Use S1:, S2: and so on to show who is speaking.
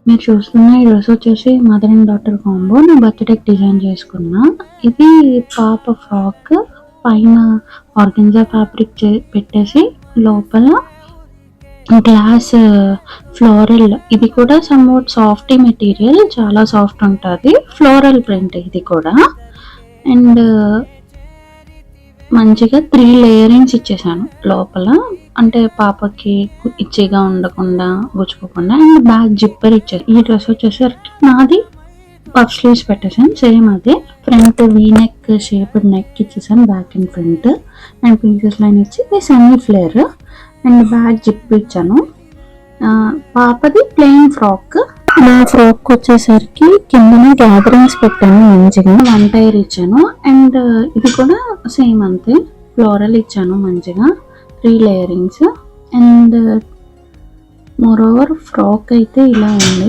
S1: మీరు చూస్తున్న ఈ డ్రెస్ వచ్చేసి మదర్ అండ్ డాటర్ కాంబో. నా బర్త్డేకి డిజైన్ చేసుకున్నా. ఇది పాప ఫ్రాక్. పైన ఆర్గెన్జా ఫ్యాబ్రిక్ పెట్టేసి లోపల గ్లాస్ ఫ్లోరల్. ఇది కూడా సమ్వాట్ సాఫ్టీ మెటీరియల్, చాలా సాఫ్ట్ ఉంటుంది. ఫ్లోరల్ ప్రింట్ ఇది కూడా. అండ్ మంచిగా 3 లేయరింగ్స్ ఇచ్చేసాను లోపల, అంటే పాపకి ఇచ్చిగా ఉండకుండా గుచ్చుకోకుండా. అండ్ బ్యాక్ జిప్పర్ ఇచ్చారు. ఈ డ్రెస్ వచ్చేసరికి నాది పఫ్ స్లీవ్స్ పెట్టేసాను, సేమ్ అదే. Front V neck shaped neck ఇచ్చేసాను, back and front. And princess line ఇచ్చి semi flare. And back zip ఇచ్చాను. పాపది ప్లెయిన్ ఫ్రాక్. నా ఫ్రాక్ వచ్చేసరికి కింద గ్యాదరింగ్స్ పెట్టాను, మంచిగా 1 టైర్ ఇచ్చాను. అండ్ ఇది కూడా సేమ్ అంతే, ఫ్లోరల్ ఇచ్చాను మంచిగా, 3 లేయరింగ్స్. అండ్ మోర్ ఓవర్ ఫ్రాక్ అయితే ఇలా ఉంది.